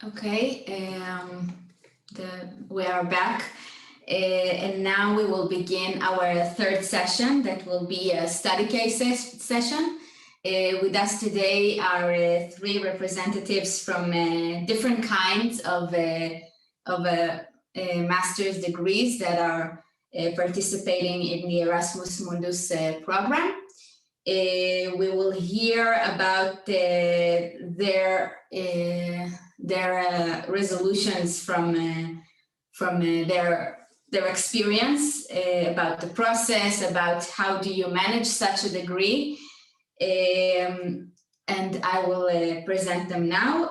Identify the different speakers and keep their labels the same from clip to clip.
Speaker 1: Okay, we are back, and now we will begin our third session. That will be a study case session. With us today are three representatives from different kinds of master's degrees that are participating in the Erasmus Mundus program. We will hear about their resolutions from their experience, about the process, about how do you manage such a degree, and I will present them now.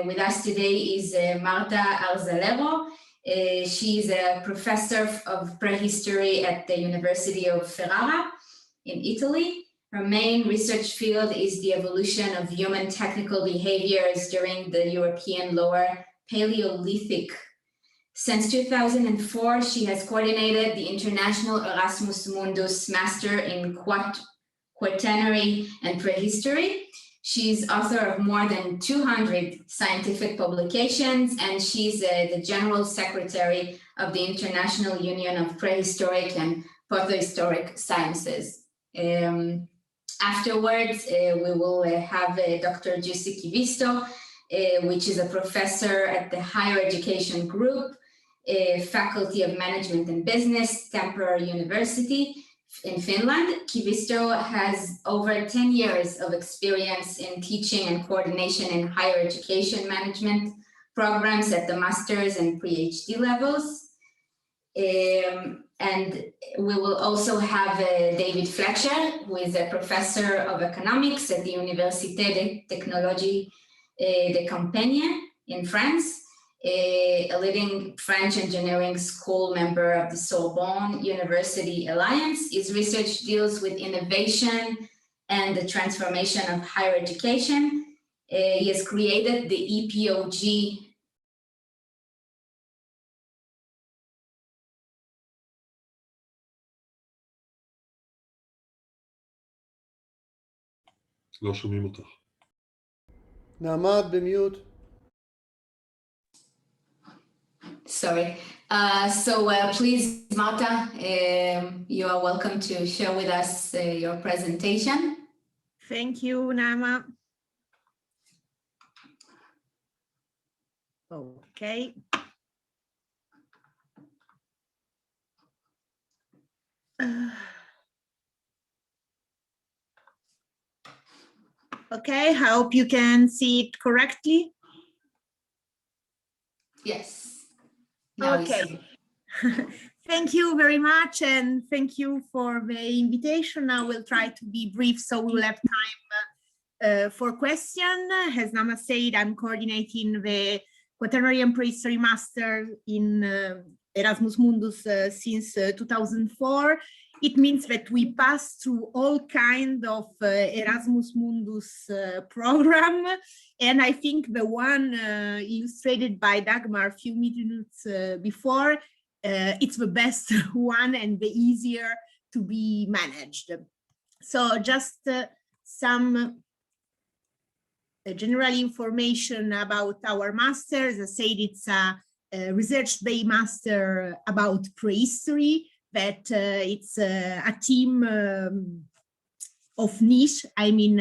Speaker 1: With us today is Marta Arzalero. She's a professor of prehistory at the University of Ferrara in Italy. Her main research field is the evolution of human technical behaviors during the European Lower Paleolithic. Since 2004, she has coordinated the International Erasmus Mundus Master in Quaternary and Prehistory. She's author of more than 200 scientific publications, and she's the General Secretary of the International Union of Prehistoric and Protohistoric Sciences. Afterwards, we will have Dr. Giussi Kivisto, which is a professor at the Higher Education Group, Faculty of Management and Business, Tampere University in Finland. Kivisto has over 10 years of experience in teaching and coordination in higher education management programs at the master's and PhD levels. And we will also have David Fletcher, who is a professor of economics at the Université de Technologie de Compiègne in France, a leading French engineering school member of the Sorbonne University Alliance. His research deals with innovation and the transformation of higher education. He has created the EPOG
Speaker 2: לא שומעים אותך.
Speaker 3: נעמה, במיוט.
Speaker 1: Sorry. Please, Marta, you are welcome to share with us your presentation.
Speaker 4: Thank you, Nama. Okay. Okay, I hope you can see it correctly.
Speaker 1: Yes.
Speaker 4: Okay. Thank you very much, and thank you for the invitation. I will try to be brief so we will have time for questions. As Nama said, I'm coordinating the Quaternary and Prehistory Master in Erasmus Mundus since 2004. It means that we pass through all kinds of Erasmus Mundus program, and I think the one illustrated by Dagmar a few minutes before, it's the best one and the easier to be managed. So just some general information about our master. As I said, it's a research-based master about prehistory. That it's a team of niche. I mean,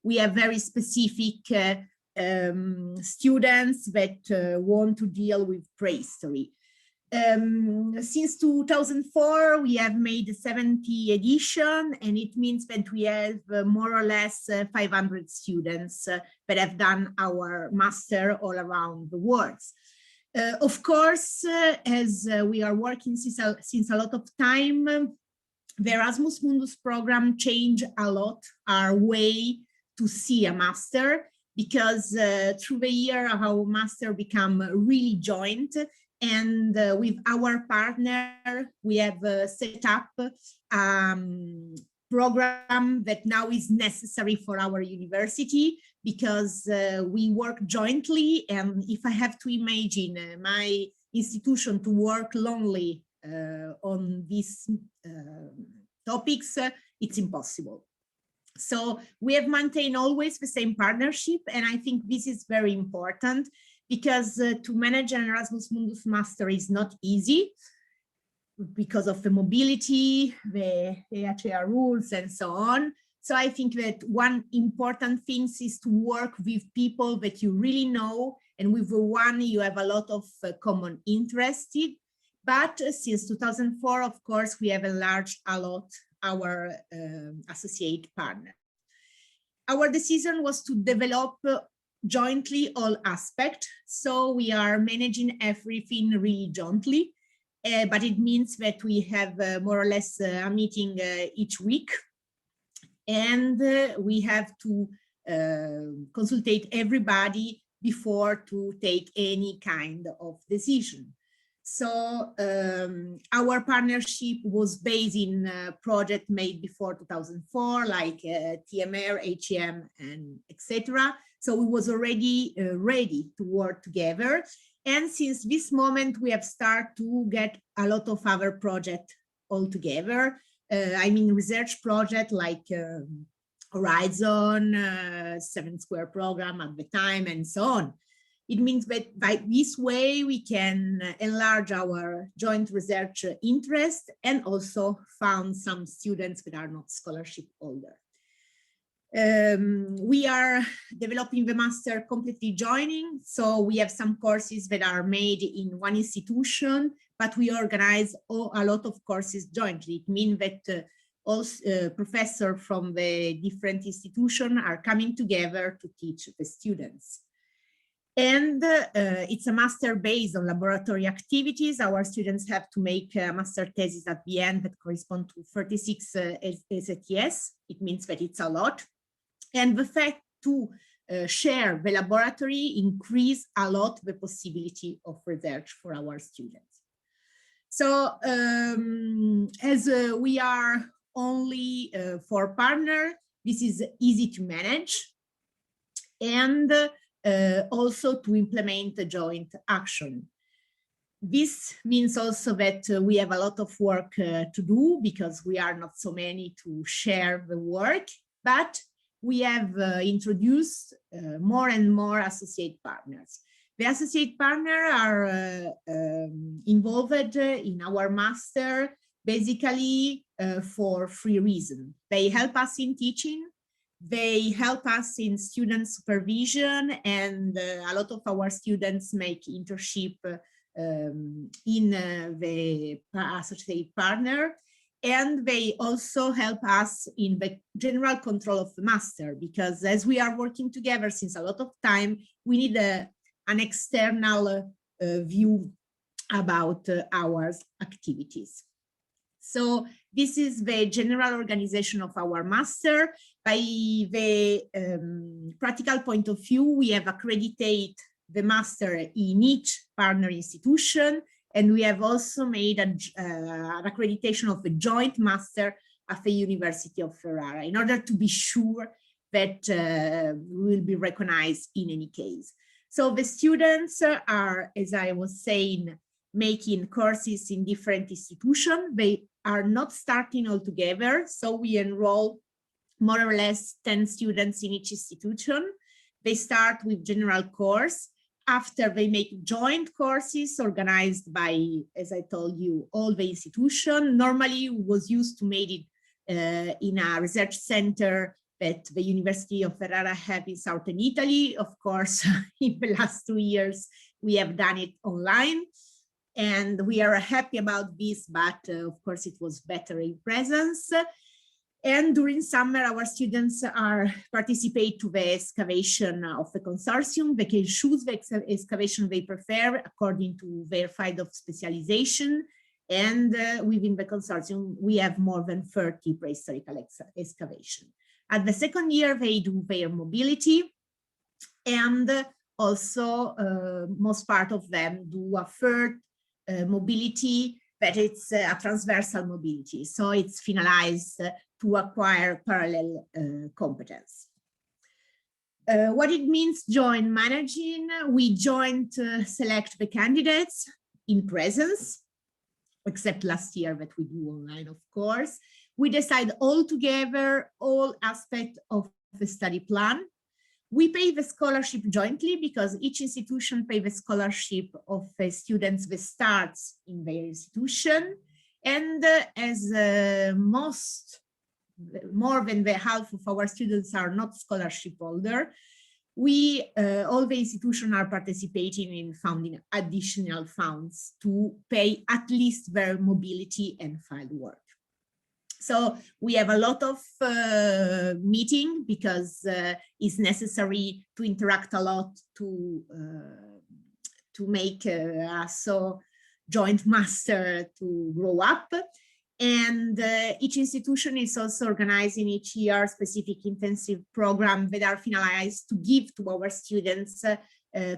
Speaker 4: we have very specific students that want to deal with prehistory. Since 2004, we have made the 70th edition, and it means that we have more or less 500 students that have done our master all around the world. Of course, as we are working since a lot of time, the Erasmus Mundus program changed a lot our way to see a master, because through the year our master become really joint, and with our partner we have set up a program that now is necessary for our university, because we work jointly, and if I have to imagine my institution to work lonely on these topics, it's impossible. So we have maintained always the same partnership, and I think this is very important, because to manage an Erasmus Mundus Master is not easy because of the mobility, the EACAE rules, and so on. So I think that one important thing is to work with people that you really know, and with the one you have a lot of common interest in. But since 2004, of course, we have enlarged a lot our associate partner. Our decision was to develop jointly all aspects. So we are managing everything really jointly, but it means that we have more or less a meeting each week, and we have to consultate everybody before to take any kind of decision. So our partnership was based in a project made before 2004, like TMR, HEM, and etc. So we was already ready to work together. And since this moment, we have started to get a lot of other projects all together. I mean, research project like Horizon, 7 Square program at the time, and so on. It means that by this way, we can enlarge our joint research interest and also found some students that are not scholarship holder. We are developing the master completely joining. So we have some courses that are made in one institution, but we organize a lot of courses jointly. It means that also professors from the different institutions are coming together to teach the students. And it's a master based on laboratory activities. Our students have to make a master thesis at the end that correspond to 36 SATs. It means that it's a lot. And the fact to share the laboratory increase a lot the possibility of research for our students. So as we are only 4 partners, this is easy to manage. And also to implement the joint action. This means also that we have a lot of work to do because we are not so many to share the work, but we have introduced more and more associate partners. The associate partners are involved in our master basically for 3 reasons. They help us in teaching, they help us in student supervision, and a lot of our students make internship in the associate partner. And they also help us in the general control of the master, because as we are working together since a lot of time, we need an external view about our activities. So this is the general organization of our master. By the practical point of view, we have accredited the master in each partner institution, and we have also made an accreditation of the joint master at the University of Ferrara in order to be sure that we will be recognized in any case. So the students are, as I was saying, making courses in different institutions. They are not starting all together. So we enroll more or less 10 students in each institution. They start with general course. After they make joint courses organized by, as I told you, all the institution. Normally was used to make it in a research center that the University of Ferrara have in Southern Italy. Of course, in the last 2 years, we have done it online. And we are happy about this, but of course it was better in presence. And during summer, our students are participate to the excavation of the consortium. They can choose the excavation they prefer according to their field of specialization. And within the consortium, we have more than 30 prehistorical excavation. At the second year, they do their mobility, and also most part of them do a third mobility, but it's a transversal mobility. So it's finalized to acquire parallel competence. What it means joint managing, we joint select the candidates in presence, except last year that we do online, of course. We decide all together all aspects of the study plan. We pay the scholarship jointly because each institution pays the scholarship of students that starts in their institution. And as more than the half of our students are not scholarship holder, all the institutions are participating in funding additional funds to pay at least their mobility and field work. So we have a lot of meeting because it's necessary to interact a lot to make so joint master to grow up. And each institution is also organizing each year specific intensive programs that are finalized to give to our students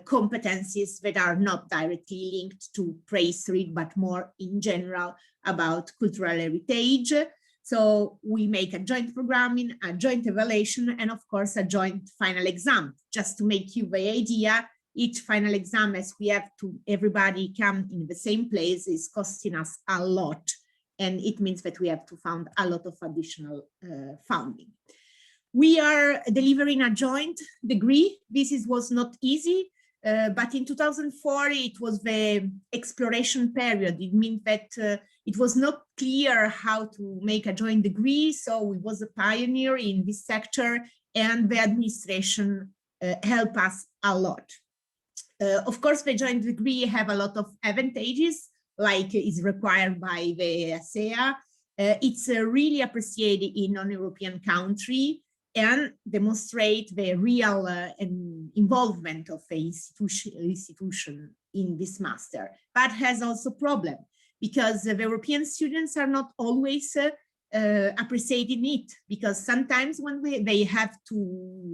Speaker 4: competencies that are not directly linked to praise-read, but more in general about cultural heritage. So we make a joint programming, a joint evaluation, and of course a joint final exam. Just to make you the idea, each final exam, as we have to everybody come in the same place, is costing us a lot. And it means that we have to fund a lot of additional funding. We are delivering a joint degree. This was not easy, but in 2004, it was the exploration period. It means that it was not clear how to make a joint degree. So we was a pioneer in this sector, and the administration helped us a lot. Of course, the joint degree have a lot of advantages, like is required by the EACAE. It's really appreciated in non-European country and demonstrate the real involvement of the institution in this master, but has also problem because the European students are not always appreciating it, because sometimes when they have to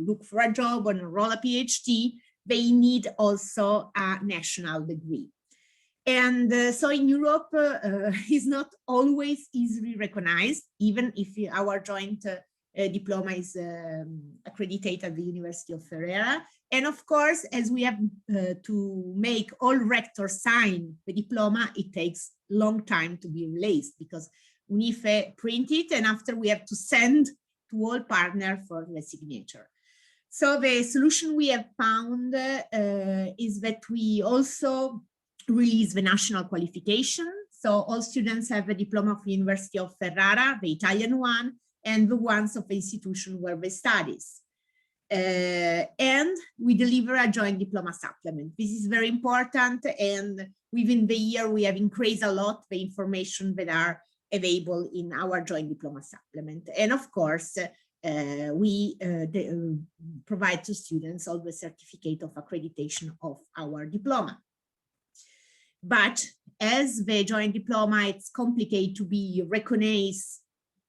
Speaker 4: look for a job or enroll a PhD, they need also a national degree. And so in Europe, is not always easily recognized, even if our joint diploma is accredited at the University of Ferrara. And of course, as we have to make all rectors sign the diploma, it takes a long time to be released because UNIFE print it, and after we have to send to all partners for the signature. So the solution we have found is that we also release the national qualification. So all students have a diploma of the University of Ferrara, the Italian one, and the ones of the institution where they studies. And we deliver a joint diploma supplement. This is very important, and within the year we have increased a lot the information that are available in our joint diploma supplement. And of course, we provide to students all the certificate of accreditation of our diploma. But as the joint diploma, it's complicated to be recognized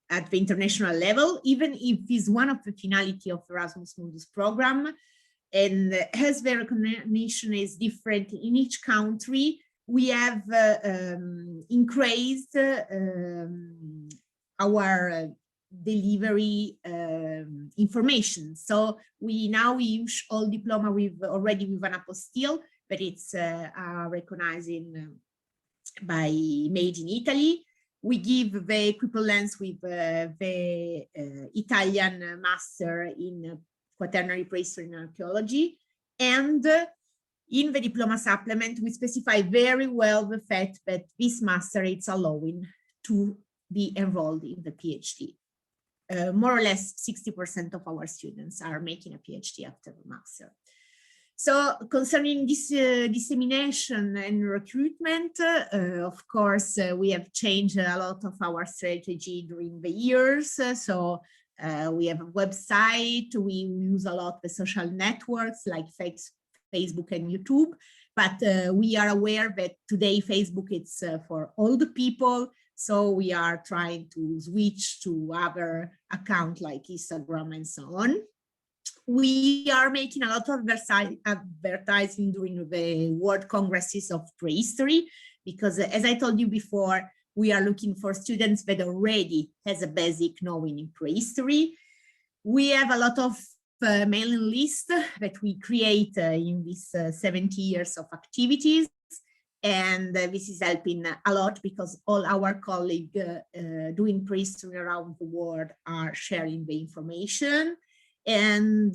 Speaker 4: at the international level, even if it's one of the finality of Erasmus Mundus program. And as the recognition is different in each country, we have increased our delivery information. So we now use all diploma already with an apostille, but it's recognizing by made in Italy. We give the equivalence with the Italian master in quaternary prehistory and archaeology. And in the diploma supplement, we specify very well the fact that this master is allowing to be enrolled in the PhD. More or less 60% of our students are making a PhD after the master. So concerning this dissemination and recruitment, of course, we have changed a lot of our strategy during the years. So we have a website, we use a lot the social networks like Facebook and YouTube, but we are aware that today Facebook it's for all the people. So we are trying to switch to other accounts like Instagram and so on. We are making a lot of advertising during the World Congresses of Prehistory, because as I told you before, we are looking for students that already has a basic knowing in prehistory. We have a lot of mailing lists that we create in these 70 years of activities. And this is helping a lot because all our colleagues doing prehistory around the world are sharing the information. And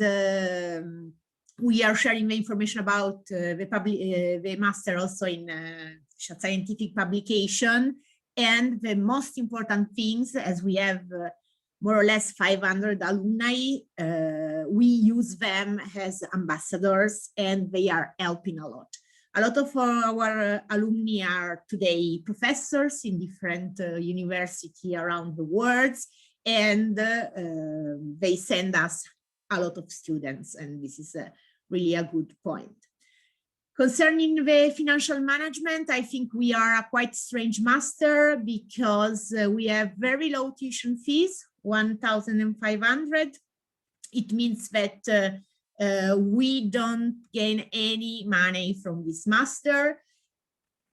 Speaker 4: we are sharing the information about the master also in scientific publication. And the most important things, as we have more or less 500 alumni, we use them as ambassadors, and they are helping a lot. A lot of our alumni are today professors in different universities around the world, and they send us a lot of students, and this is really a good point. Concerning the financial management, I think we are a quite strange master because we have very low tuition fees, 1,500. It means that we don't gain any money from this master.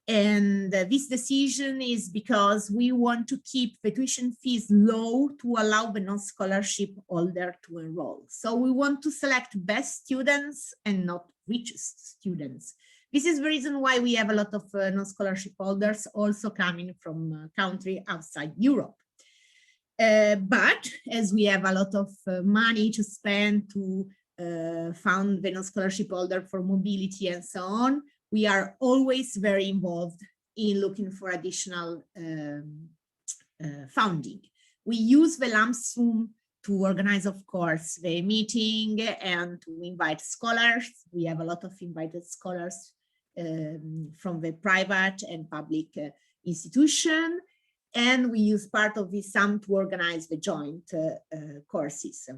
Speaker 4: And this decision is because we want to keep the tuition fees low to allow the non-scholarship holder to enroll. So we want to select best students and not richest students. This is the reason why we have a lot of non-scholarship holders also coming from countries outside Europe. But as we have a lot of money to spend to fund the non-scholarship holder for mobility and so on, we are always very involved in looking for additional funding. We use the lump sum to organize, of course, the meeting and to invite scholars. We have a lot of invited scholars from the private and public institution. And we use part of this sum to organize the joint courses.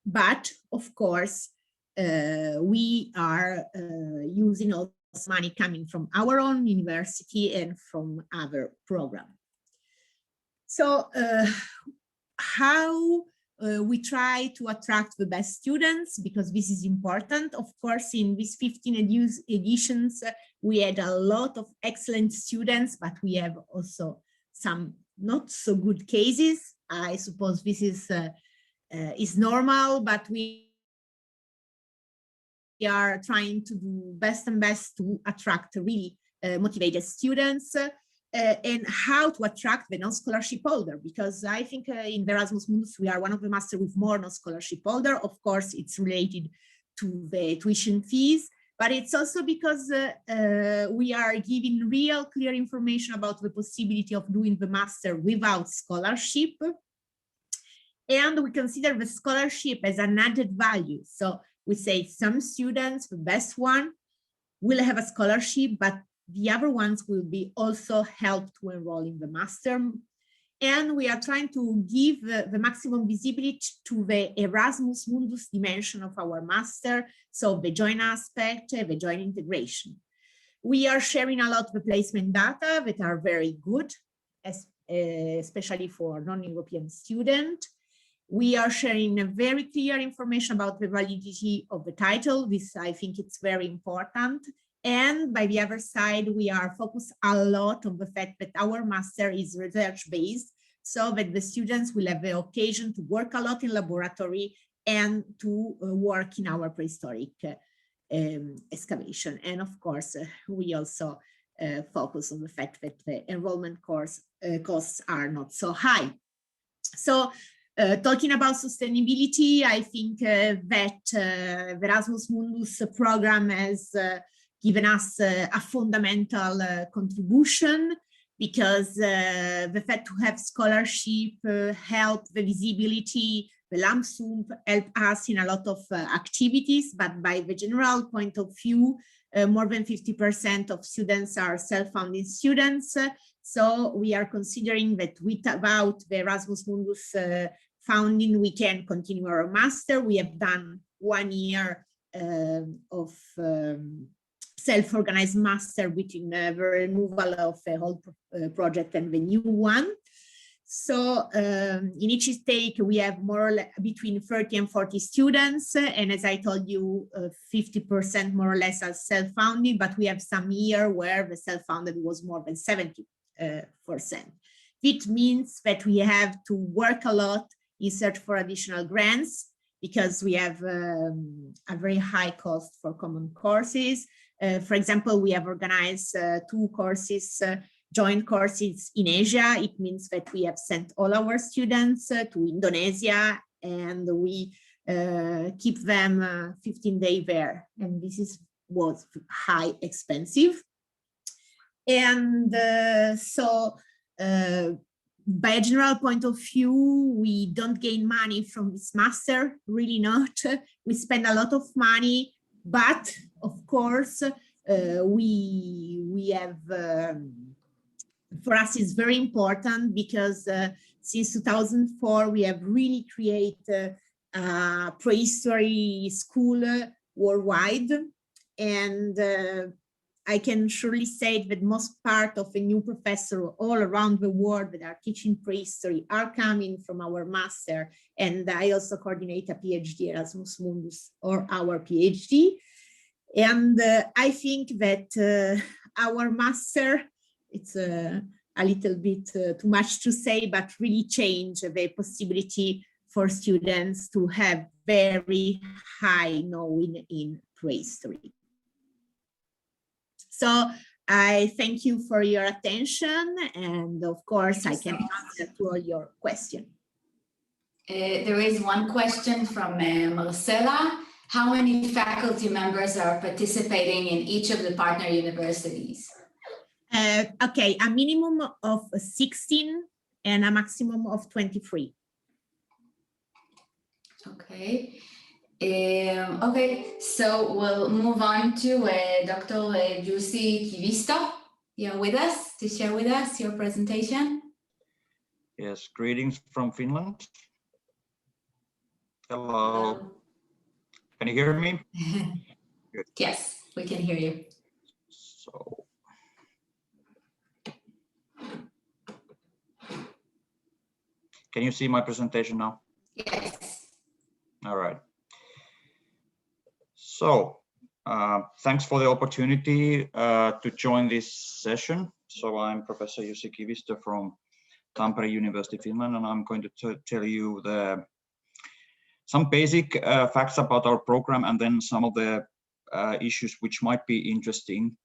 Speaker 4: But of course, we are using also money coming from our own university and from other programs. So how we try to attract the best students, because this is important. Of course, in these 15 editions, we had a lot of excellent students, but we have also some not so good cases. I suppose this is normal, but we are trying to do best and best to attract really motivated students. And how to attract the non-scholarship holder, because I think in Erasmus Mundus we are one of the masters with more non-scholarship holder. Of course, it's related to the tuition fees, but it's also because we are giving real clear information about the possibility of doing the master without scholarship. And we consider the scholarship as an added value. So we say some students, the best one, will have a scholarship, but the other ones will be also helped to enroll in the master. And we are trying to give the maximum visibility to the Erasmus Mundus dimension of our master, so the joint aspect, the joint integration. We are sharing a lot of the placement data that are very good, especially for non-European students. We are sharing a very clear information about the validity of the title. This, I think, it's very important. And by the other side, we are focused a lot on the fact that our master is research-based, so that the students will have the occasion to work a lot in laboratory and to work in our prehistoric excavation. And of course, we also focus on the fact that the enrollment costs are not so high. So talking about sustainability, I think that the Erasmus Mundus program has given us a fundamental contribution, because the fact to have scholarship help the visibility, the lump sum help us in a lot of activities, but by the general point of view, more than 50% of students are self-funding students. So we are considering that without the Erasmus Mundus funding, we can continue our master. We have done 1 year of self-organized master between the removal of the whole project and the new one. So in each stake, we have more or less between 30 and 40 students. And as I told you, 50% more or less are self-funded, but we have some year where the self-funded was more than 70%. It means that we have to work a lot in search for additional grants, because we have a very high cost for common courses. For example, we have organized 2 courses, joint courses in Asia. It means that we have sent all our students to Indonesia, and we keep them 15 days there, and this was high expensive. And so by a general point of view, we don't gain money from this master, really not. We spend a lot of money, but of course, we have, for us it's very important because since 2004, we have really created a prehistory school worldwide. And I can surely say that most part of the new professors all around the world that are teaching prehistory are coming from our master. And I also coordinate a PhD, Erasmus Mundus, or our PhD. And I think that our master, it's a little bit too much to say, but really change the possibility for students to have very high knowing in prehistory. So I thank you for your attention, and of course I can answer to all your questions.
Speaker 1: There is one question from Marcela. How many faculty members are participating in each of the partner universities?
Speaker 4: Okay, a minimum of 16 and a maximum of 23.
Speaker 1: Okay. Okay, so we'll move on to Dr. Jussi Kivisto. You're with us to share with us your presentation.
Speaker 2: Yes, greetings from Finland. Hello. Can you hear me? Good.
Speaker 1: Yes, we can hear you.
Speaker 2: So, can you see my presentation now?
Speaker 1: Yes.
Speaker 2: All right. So, thanks for the opportunity to join this session. So I'm Professor Jussi Kivisto from Tampere University, Finland, and I'm going to tell you some basic facts about our program, and then some of the issues which might be interesting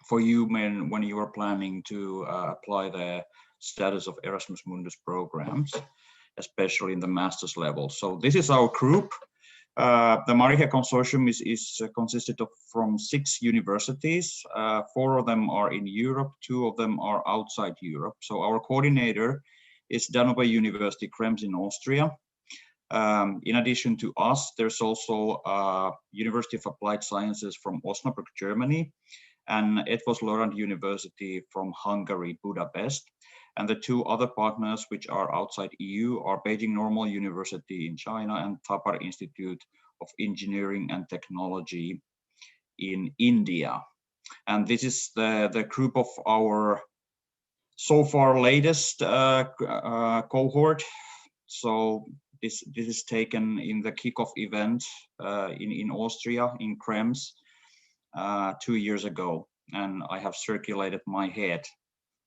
Speaker 2: for you when you are planning to apply the status of Erasmus Mundus programs, especially in the master's level. So this is our group. The Mariehe Consortium is consisted of from 6 universities. 4 of them are in Europe, 2 of them are outside Europe. So our coordinator is Danube University Krems in Austria. In addition to us, there's also University of Applied Sciences from Osnabrück, Germany, and Eötvös Loránd University from Hungary, Budapest. And the 2 other partners, which are outside EU, are Beijing Normal University in China and Thapar Institute of Engineering and Technology in India. And this is the group of our so far latest cohort. So this is taken in the kickoff event in Austria, in Krems, 2 years ago. And I have circulated my head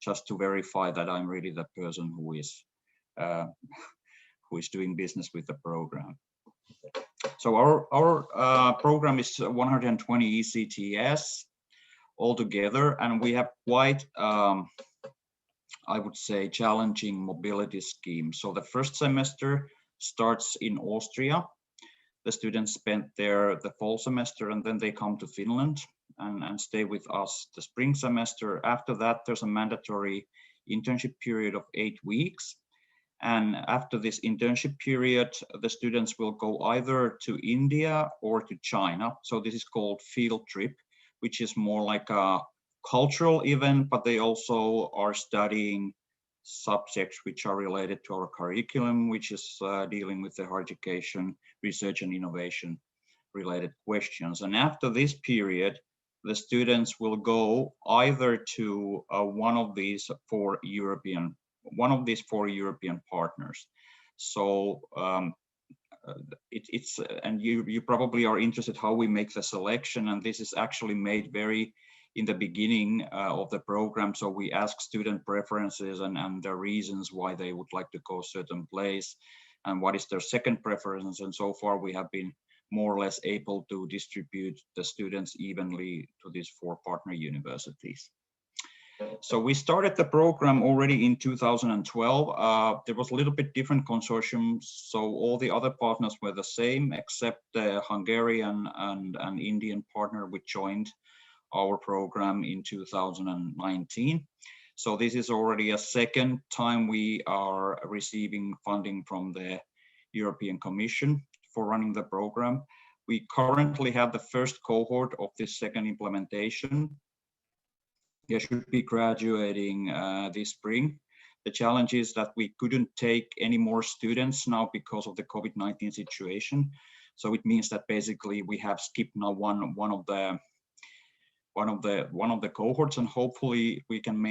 Speaker 2: just to verify that I'm really the person who is doing business with the program. So our program is 120 ECTS altogether, and we have quite, I would say, challenging mobility scheme. So the first semester starts in Austria. The students spend there the fall semester, and then they come to Finland and stay with us the spring semester. After that, there's a mandatory internship period of 8 weeks. And after this internship period, the students will go either to India or to China. So this is called field trip, which is more like a cultural event, but they also are studying subjects which are related to our curriculum, which is dealing with the higher education, research and innovation related questions. And after this period, the students will go either to one of these 4 European partners. So it's and you probably are interested how we make the selection, and this is actually made very in the beginning of the program. So we ask student preferences and the reasons why they would like to go a certain place and what is their second preference. And so far we have been more or less able to distribute the students evenly to these 4 partner universities. So we started the program already in 2012. There was a little bit different consortium, so all the other partners were the same, except the Hungarian and Indian partner, which joined our program in 2019. So this is already a second time we are receiving funding from the European Commission for running the program. We currently have the first cohort of this second implementation. They should be graduating this spring. The challenge is that we couldn't take any more students now because of the COVID-19 situation. So it means that basically we have skipped now one of the cohorts, and hopefully we can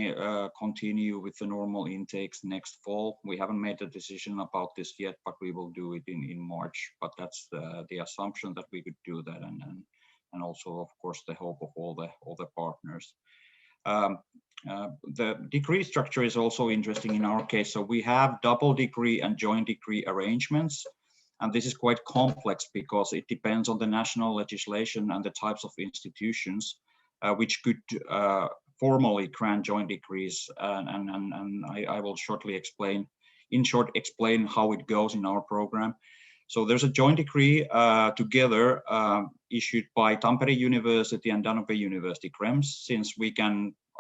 Speaker 2: continue with the normal intakes next fall. We haven't made a decision about this yet, but we will do it in March. But that's the assumption that we could do that, and also of course the hope of all the partners. The degree structure is also interesting in our case. So we have double degree and joint degree arrangements. And this is quite complex because it depends on the national legislation and the types of institutions which could formally grant joint degrees. And I will shortly explain how it goes in our program. So there's a joint decree together issued by Tampere University and Danube University CREMS, since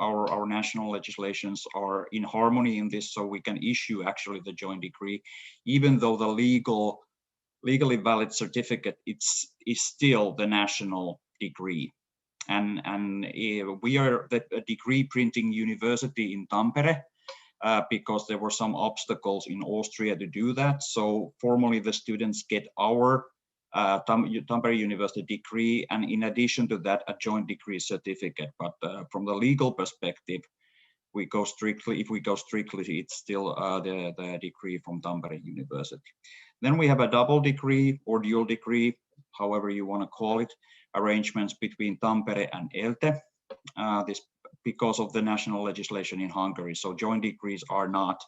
Speaker 2: our national legislations are in harmony in this, so we can issue actually the joint decree, even though the legally valid certificate is still the national degree. And we are the degree printing university in Tampere, because there were some obstacles in Austria to do that. So formally the students get our Tampere University degree, and in addition to that, a joint degree certificate. But from the legal perspective, if we go strictly, it's still the degree from Tampere University. Then we have a double degree or dual degree, however you want to call it, arrangements between Tampere and ELTE. This because of the national legislation in Hungary. So joint degrees are not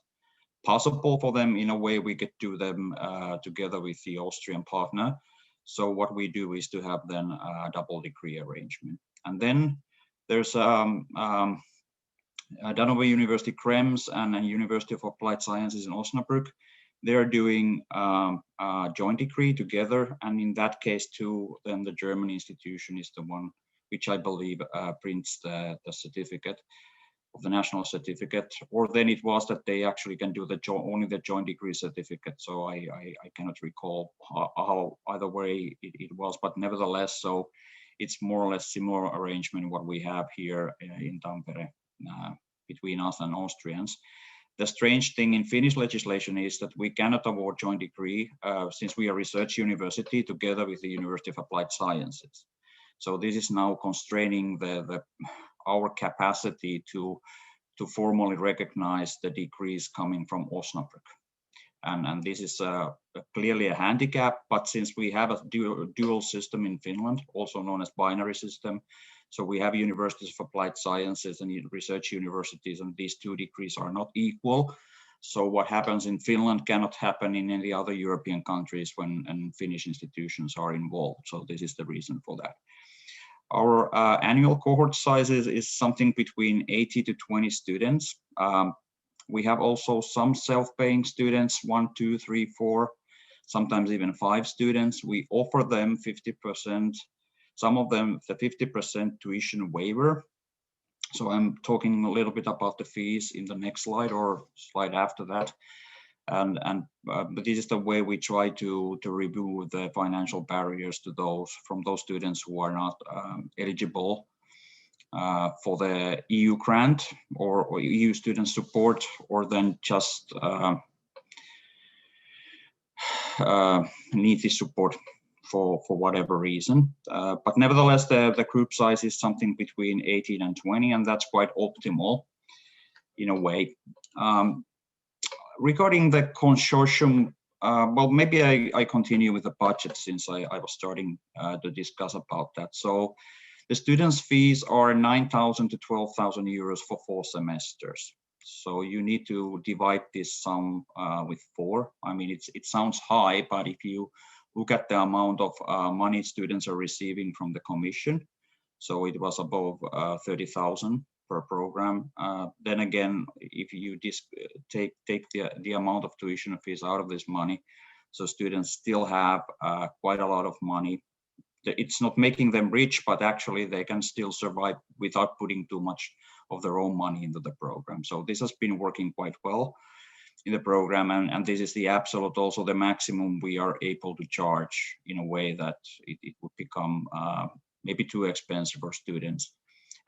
Speaker 2: possible for them. In a way, we could do them together with the Austrian partner. So what we do is to have then a double degree arrangement. And then there's Danube University CREMS and University of Applied Sciences in Osnabrück. They're doing a joint degree together. And in that case too, then the German institution is the one which I believe prints the certificate of the national certificate, or then it was that they actually can do only the joint degree certificate. So I cannot recall how either way it was, but nevertheless, so it's more or less similar arrangement what we have here in Tampere between us and Austrians. The strange thing in Finnish legislation is that we cannot award joint degree since we are a research university together with the University of Applied Sciences. So this is now constraining our capacity to formally recognize the degrees coming from Osnabrück. And this is clearly a handicap, but since we have a dual system in Finland, also known as binary system, so we have universities of applied sciences and research universities, and these two degrees are not equal. So what happens in Finland cannot happen in any other European countries when Finnish institutions are involved. So this is the reason for that. Our annual cohort sizes is something between 80 to 20 students. We have also some self-paying students, 1, 2, 3, 4, sometimes even 5 students. We offer them 50%, some of them the 50% tuition waiver. So I'm talking a little bit about the fees in the next slide or slide after that. But this is the way we try to remove the financial barriers to those students who are not eligible for the EU grant or EU student support, or then just need this support for whatever reason. But nevertheless, the group size is something between 18 and 20, and that's quite optimal in a way. Regarding the consortium, well, maybe I continue with the budget since I was starting to discuss about that. So the students' fees are 9,000 to 12,000 euros for 4 semesters. So you need to divide this sum with 4. I mean, it sounds high, but if you look at the amount of money students are receiving from the Commission, so it was above 30,000 per program. Then again, if you take the amount of tuition fees out of this money, so students still have quite a lot of money. It's not making them rich, but actually they can still survive without putting too much of their own money into the program. So this has been working quite well in the program, and this is the absolute, also the maximum we are able to charge, in a way that it would become maybe too expensive for students.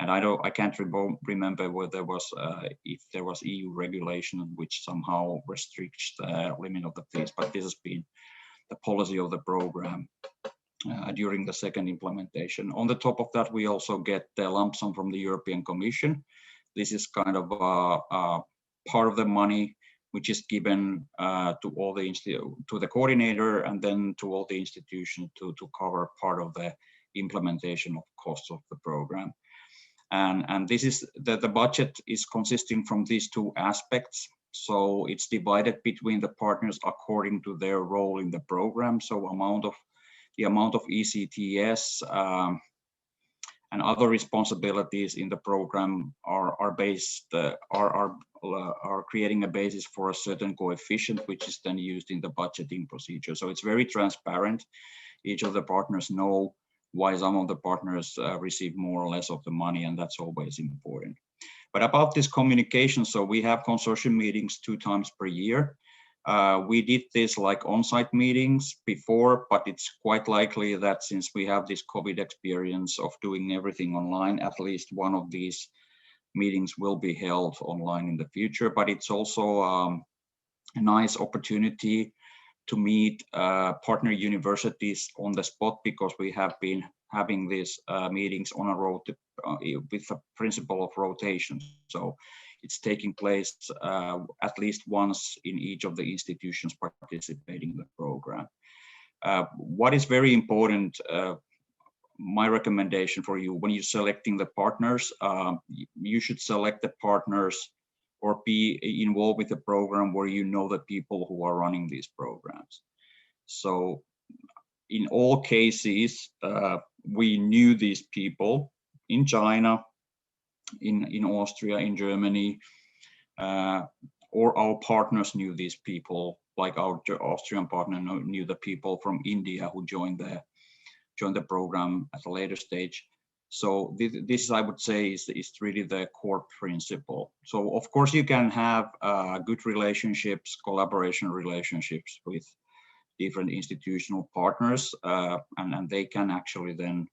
Speaker 2: And I can't remember whether there was if there was EU regulation which somehow restricts the limit of the fees, but this has been the policy of the program during the second implementation. On the top of that, we also get the lump sum from the European Commission. This is kind of part of the money which is given to all the coordinator and then to all the institutions to cover part of the implementation of costs of the program. And this is the budget is consisting from these two aspects. So it's divided between the partners according to their role in the program. So the amount of ECTS and other responsibilities in the program are creating a basis for a certain coefficient, which is then used in the budgeting procedure. So it's very transparent. Each of the partners know why some of the partners receive more or less of the money, and that's always important. But about this communication, so we have consortium meetings 2 times per year. We did this like on-site meetings before, but it's quite likely that since we have this COVID experience of doing everything online, at least one of these meetings will be held online in the future. But it's also a nice opportunity to meet partner universities on the spot, because we have been having these meetings on a road with the principle of rotation. So it's taking place at least once in each of the institutions participating in the program. What is very important, my recommendation for you, when you're selecting the partners, you should select the partners or be involved with the program where you know the people who are running these programs. So in all cases, we knew these people in China, in Austria, in Germany, or our partners knew these people, like our Austrian partner knew the people from India who joined the program at a later stage. So this I would say is really the core principle. So of course you can have good relationships, collaboration relationships with different institutional partners, and they can actually then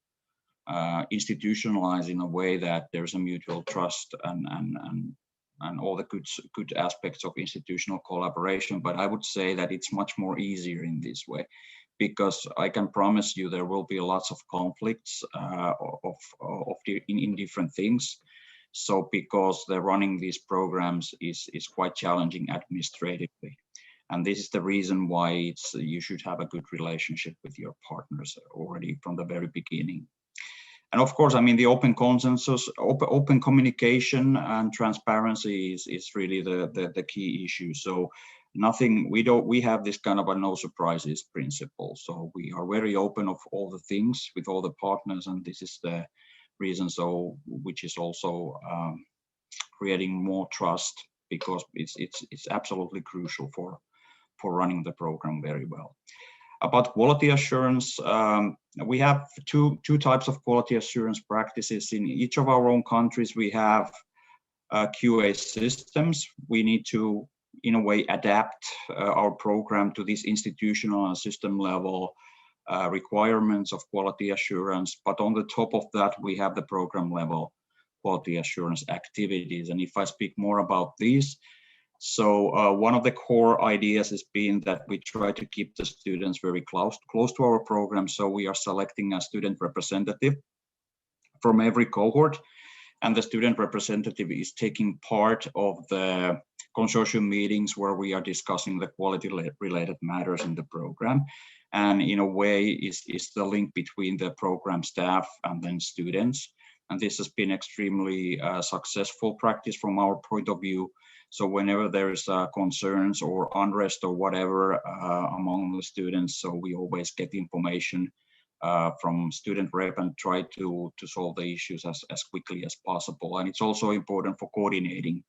Speaker 2: institutionalize in a way that there's a mutual trust and all the good aspects of institutional collaboration. But I would say that it's much more easier in this way, because I can promise you there will be lots of conflicts in different things. So because they're running these programs is quite challenging administratively. And this is the reason why you should have a good relationship with your partners already from the very beginning. And of course, I mean, the open consensus, open communication and transparency is really the key issue. So we have this kind of a no surprises principle. So we are very open of all the things with all the partners, and this is the reason, which is also creating more trust, because it's absolutely crucial for running the program very well. About quality assurance, we have two types of quality assurance practices. In each of our own countries, we have QA systems. We need to, in a way, adapt our program to this institutional and system level requirements of quality assurance. But on the top of that, we have the program level quality assurance activities. And if I speak more about these, so one of the core ideas has been that we try to keep the students very close to our program. So we are selecting a student representative from every cohort, and the student representative is taking part of the consortium meetings where we are discussing the quality related matters in the program. And in a way is the link between the program staff and then students. And this has been extremely successful practice from our point of view. So whenever there's concerns or unrest or whatever among the students, so we always get information from student rep and try to solve the issues as quickly as possible. And it's also important for coordinating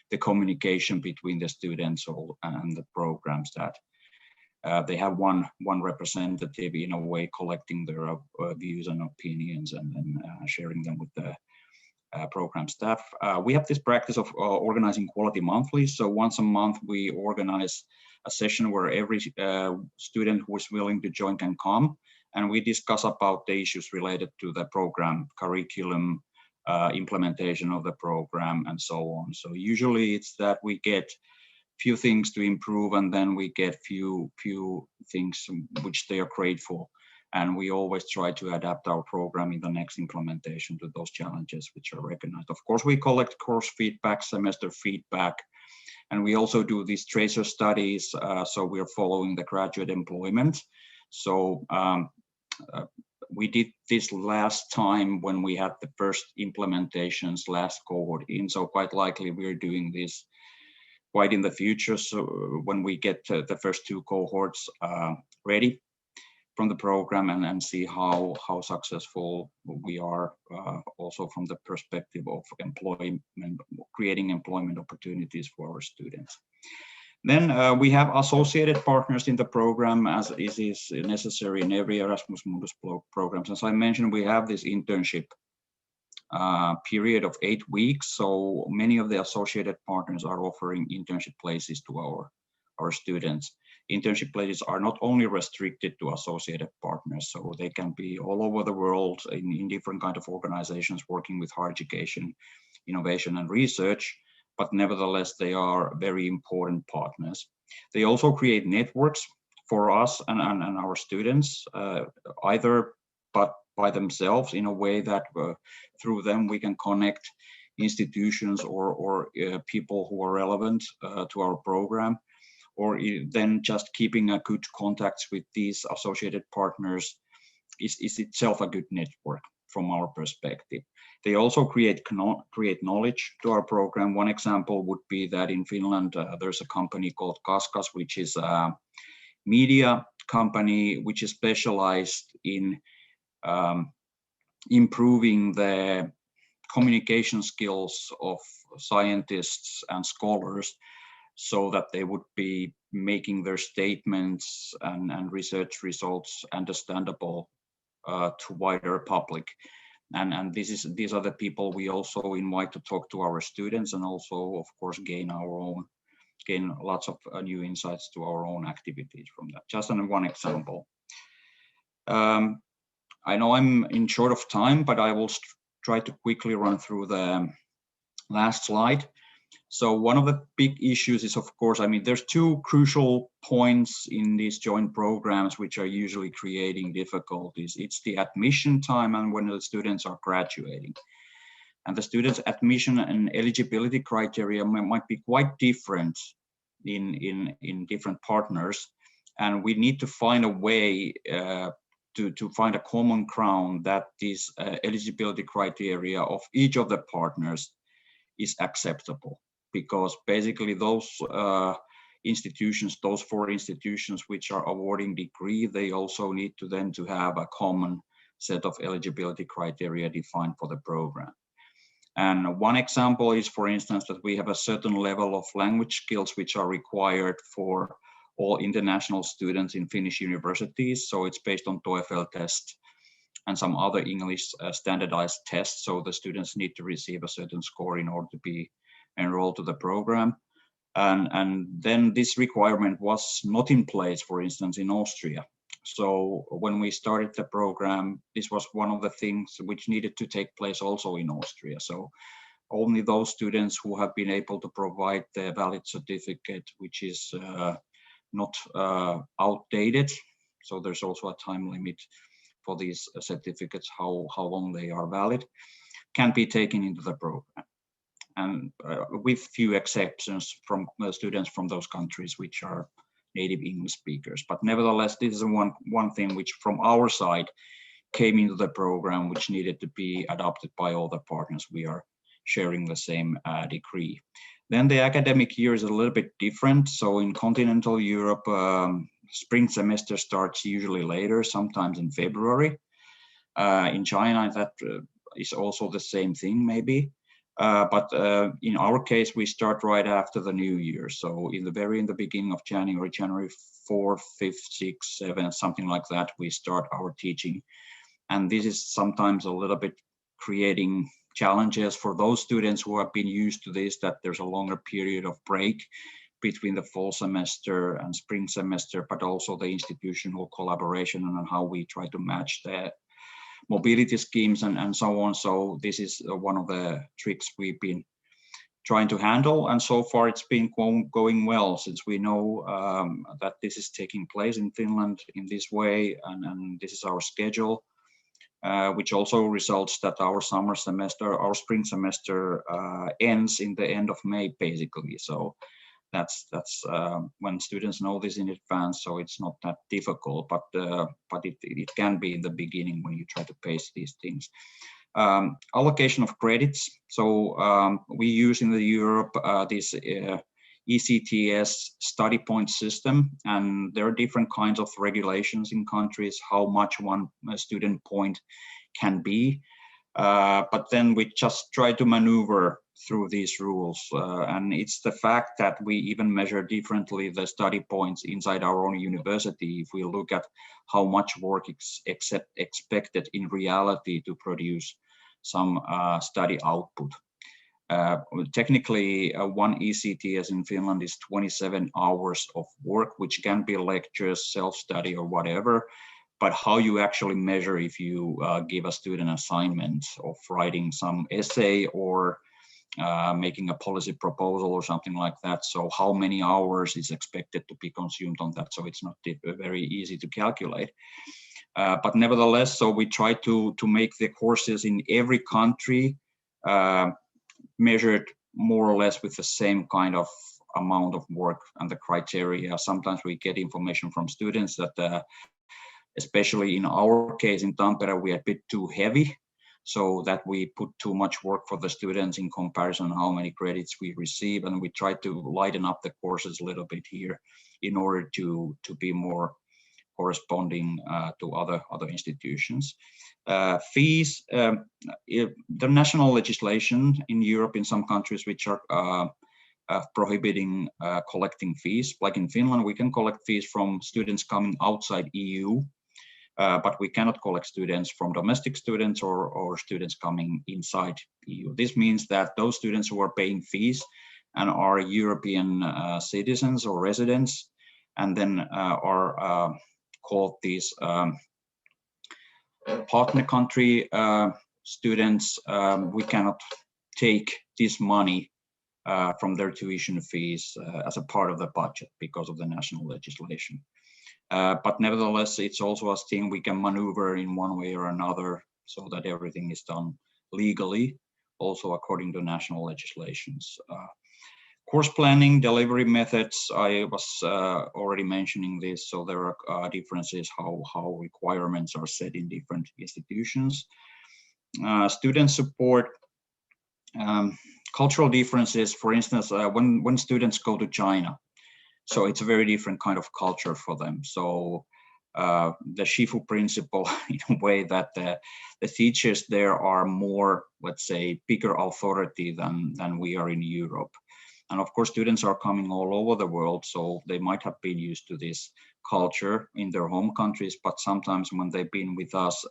Speaker 2: the communication between the students and the programs, that they have one representative in a way collecting their views and opinions and then sharing them with the program staff. We have this practice of organizing quality monthly. So once a month we organize a session where every student who is willing to join can come, and we discuss about the issues related to the program, curriculum, implementation of the program, and so on. So usually it's that we get few things to improve, and then we get few things which they are grateful. And we always try to adapt our program in the next implementation to those challenges which are recognized. Of course, we collect course feedback, semester feedback, and we also do these tracer studies. So we are following the graduate employment. So we did this last time when we had the first implementations last cohort in. So quite likely we're doing this quite in the future. So when we get the first two cohorts ready from the program and see how successful we are, also from the perspective of employment, creating employment opportunities for our students. Then we have associated partners in the program, as is necessary in every Erasmus Mundus programs. As I mentioned, we have this internship period of 8 weeks. So many of the associated partners are offering internship places to our students. Internship places are not only restricted to associated partners, so they can be all over the world in different kind of organizations working with higher education, innovation and research, but nevertheless, they are very important partners. They also create networks for us and our students, either but by themselves in a way that through them we can connect institutions or people who are relevant to our program, or then just keeping a good contacts with these associated partners is itself a good network from our perspective. They also create knowledge to our program. One example would be that in Finland, there's a company called Kaskas, which is a media company which is specialized in improving the communication skills of scientists and scholars, so that they would be making their statements and research results understandable to wider public. And these are the people we also invite to talk to our students, and also, of course, gain lots of new insights to our own activities from that. Just one example. I know I'm in short of time, but I will try to quickly run through the last slide. So one of the big issues is, of course, I mean, there's two crucial points in these joint programs which are usually creating difficulties. It's the admission time and when the students are graduating. And the students' admission and eligibility criteria might be quite different in different partners. And we need to find a way to find a common ground that these eligibility criteria of each of the partners is acceptable, because basically those institutions, those 4 institutions which are awarding degree, they also need to then to have a common set of eligibility criteria defined for the program. And one example is, for instance, that we have a certain level of language skills which are required for all international students in Finnish universities. So it's based on TOEFL test and some other English standardized tests. So the students need to receive a certain score in order to be enrolled to the program. And then this requirement was not in place, for instance, in Austria. So when we started the program, this was one of the things which needed to take place also in Austria. So only those students who have been able to provide the valid certificate, which is not outdated. So there's also a time limit for these certificates, how long they are valid, can be taken into the program. And with few exceptions from students from those countries which are native English speakers. But nevertheless, this is one thing which from our side came into the program, which needed to be adopted by all the partners. We are sharing the same degree. Then the academic year is a little bit different. So in continental Europe, spring semester starts usually later, sometimes in February. In China, that is also the same thing, maybe. But in our case, we start right after the New Year. So in the beginning of January 4th, 5th, 6th, 7th, something like that, we start our teaching. And this is sometimes a little bit creating challenges for those students who have been used to this, that there's a longer period of break between the fall semester and spring semester, but also the institutional collaboration and how we try to match the mobility schemes and so on. So this is one of the tricks we've been trying to handle, and so far it's been going well, since we know that this is taking place in Finland in this way, and this is our schedule, which also results that our spring semester ends in the end of May, basically. So that's when students know this in advance, so it's not that difficult, but it can be in the beginning when you try to pace these things. Allocation of credits. So we use in Europe this ECTS study point system, and there are different kinds of regulations in countries how much one student point can be. But then we just try to maneuver through these rules, and it's the fact that we even measure differently the study points inside our own university. If we look at how much work is expected in reality to produce some study output. Technically, one ECTS in Finland is 27 hours of work, which can be lectures, self-study, or whatever. But how you actually measure if you give a student an assignment of writing some essay or making a policy proposal or something like that. So how many hours is expected to be consumed on that? So it's not very easy to calculate. But nevertheless, so we try to make the courses in every country measured more or less with the same kind of amount of work and the criteria. Sometimes we get information from students that especially in our case in Tampere, we are a bit too heavy, so that we put too much work for the students in comparison how many credits we receive, and we try to lighten up the courses a little bit here in order to be more corresponding to other institutions. Fees, the national legislation in Europe in some countries which are prohibiting collecting fees. Like in Finland, we can collect fees from students coming outside EU, but we cannot collect students from domestic students or students coming inside EU. This means that those students who are paying fees and are European citizens or residents, and then are called these partner country students, we cannot take this money from their tuition fees as a part of the budget because of the national legislation. But nevertheless, it's also a thing we can maneuver in one way or another so that everything is done legally, also according to national legislations. Course planning, delivery methods, I was already mentioning this, so there are differences how requirements are set in different institutions. Student support, cultural differences, for instance, when students go to China, so it's a very different kind of culture for them. So the Shifu principle, in a way that the teachers there are more, let's say, bigger authority than we are in Europe. And of course, students are coming all over the world, so they might have been used to this culture in their home countries, but sometimes when they've been with us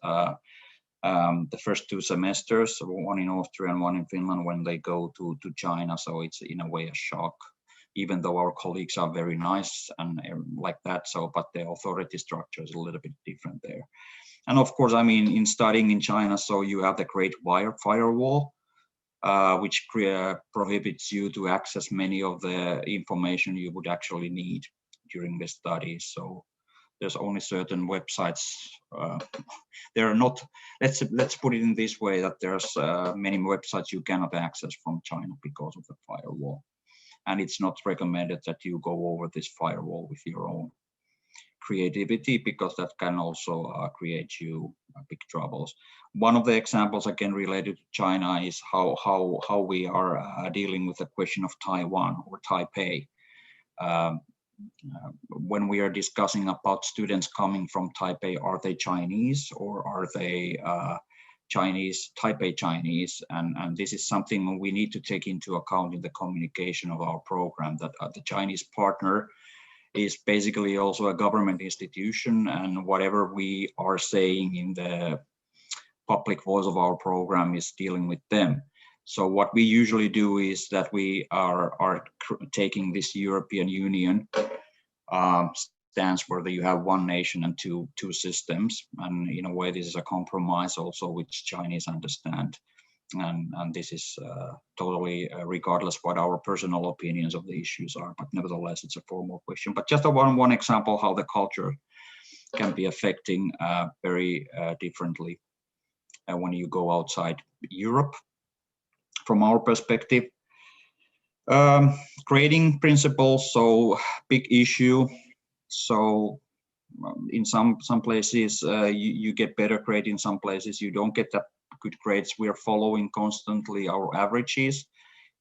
Speaker 2: the first 2 semesters, one in Austria and one in Finland, when they go to China, so it's in a way a shock, even though our colleagues are very nice and like that, so but the authority structure is a little bit different there. And of course, I mean, in studying in China, so you have the Great Firewall, which prohibits you to access many of the information you would actually need during the study. So there's only certain websites. There are not. Let's put it in this way, that there's many websites you cannot access from China because of the firewall, and it's not recommended that you go over this firewall with your own creativity, because that can also create you big troubles. One of the examples, again related to China, is how we are dealing with the question of Taiwan or Taipei. when we are discussing about students coming from Taipei, are they Chinese or are they Chinese, Taipei Chinese? And this is something we need to take into account in the communication of our program, that the Chinese partner is basically also a government institution, and whatever we are saying in the public voice of our program is dealing with them. So what we usually do is that we are taking this European Union stance where you have one nation and two systems, and in a way this is a compromise also which Chinese understand, and this is totally regardless what our personal opinions of the issues are, but nevertheless it's a formal question. But just one example how the culture can be affecting very differently when you go outside Europe. From our perspective, grading principles, so big issue. So in some places you get better grade, in some places you don't get that good grades. We are following constantly our averages,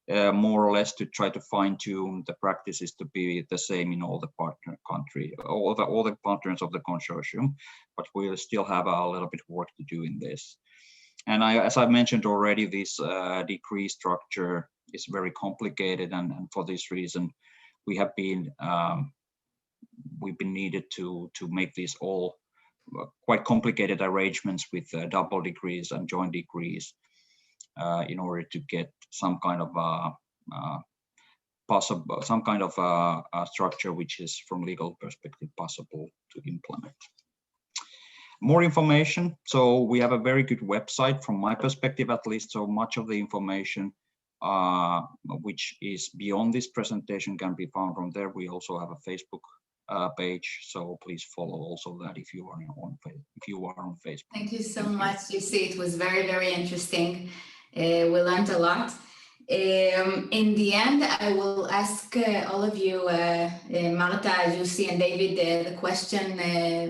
Speaker 2: more or less to try to fine tune the practices to be the same in all the partner country, all the partners of the consortium, but we'll still have a little bit of work to do in this. And as I mentioned already, this degree structure is very complicated, and for this reason, we've been needed to make these all quite complicated arrangements with double degrees and joint degrees in order to get some kind of a structure which is, from legal perspective, possible to implement. More information. So we have a very good website from my perspective, at least. So much of the information which is beyond this presentation can be found from there. We also have a Facebook page, so please follow also that if you are on Facebook.
Speaker 1: Thank you so much, Jussi. It was very, very interesting. We learned a lot. In the end, I will ask all of you, Marta, Jussi, and David, the question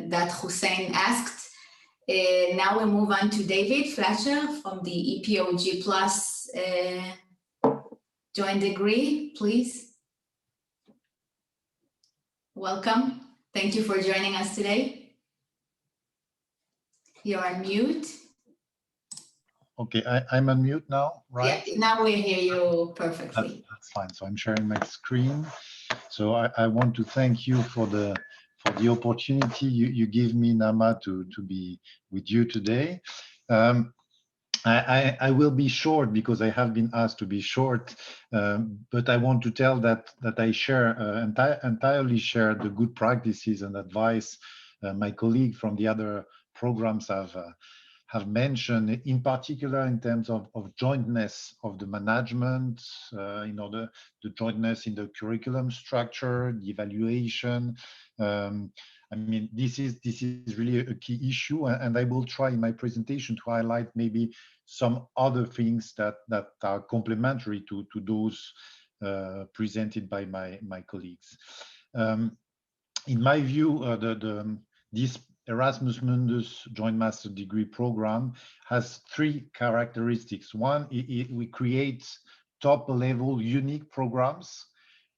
Speaker 1: that Hussein asked. Now we move on to David Fletcher from the EPOG Plus joint degree, please. Welcome. Thank you for joining us today. You're on mute.
Speaker 5: Okay, I'm on mute now, right?
Speaker 1: Yeah, now we hear you perfectly.
Speaker 5: That's fine. So I'm sharing my screen. So I want to thank you for the opportunity you give me, Nama, to be with you today. I will be short because I have been asked to be short, but I want to tell that I share entirely share the good practices and advice my colleague from the other programs have mentioned, in particular in terms of jointness of the management, the jointness in the curriculum structure, the evaluation. I mean, this is really a key issue, and I will try in my presentation to highlight maybe some other things that are complementary to those presented by my colleagues. In my view, this Erasmus Mundus Joint Master degree program has three characteristics. One, we create top-level unique programs,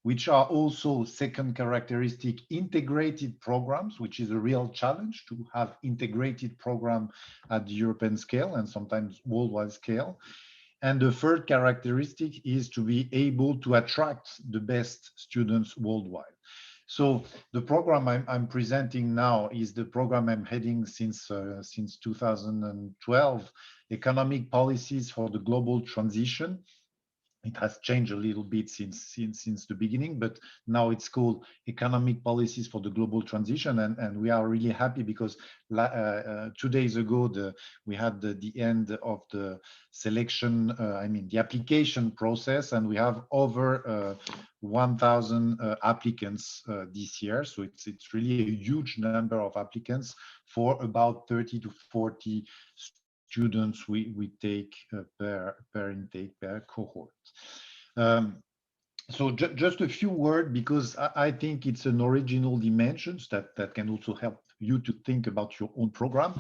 Speaker 5: which are also, second characteristic, integrated programs, which is a real challenge to have integrated program at the European scale and sometimes worldwide scale. And the third characteristic is to be able to attract the best students worldwide. So the program I'm presenting now is the program I'm heading since 2012, Economic Policies for the Global Transition. It has changed a little bit since the beginning, but now it's called Economic Policies for the Global Transition, and we are really happy because 2 days ago we had the end of the selection, the application process, and we have over 1,000 applicants this year. So it's really a huge number of applicants for about 30 to 40 students we take per intake, per cohort. So just a few words, because I think it's an original dimensions that can also help you to think about your own program.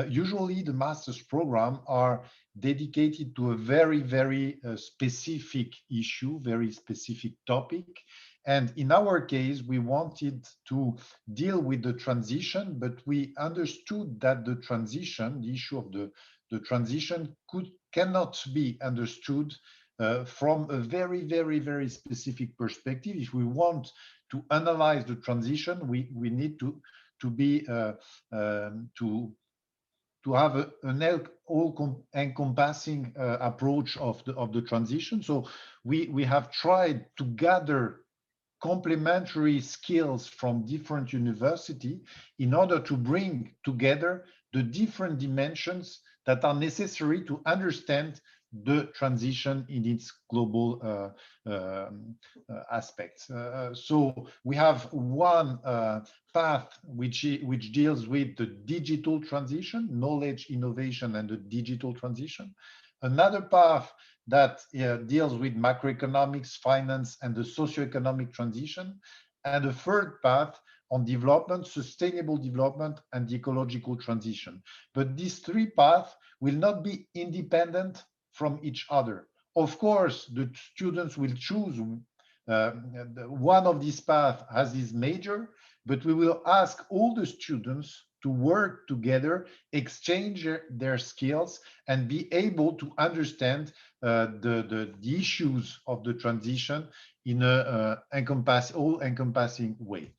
Speaker 5: Usually the master's program are dedicated to a very, very specific issue, very specific topic. And in our case, we wanted to deal with the transition, but we understood that the transition, the issue of the transition cannot be understood from a very, very, very specific perspective. If we want to analyze the transition, we need to have an all-encompassing approach of the transition. So we have tried to gather complementary skills from different universities in order to bring together the different dimensions that are necessary to understand the transition in its global aspects. So we have one path which deals with the digital transition, knowledge, innovation, and the digital transition. Another path that deals with macroeconomics, finance, and the socioeconomic transition. And a third path on development, sustainable development, and ecological transition. But these three paths will not be independent from each other. Of course, the students will choose one of these paths as his major, but we will ask all the students to work together, exchange their skills, and be able to understand the issues of the transition in a all-encompassing way.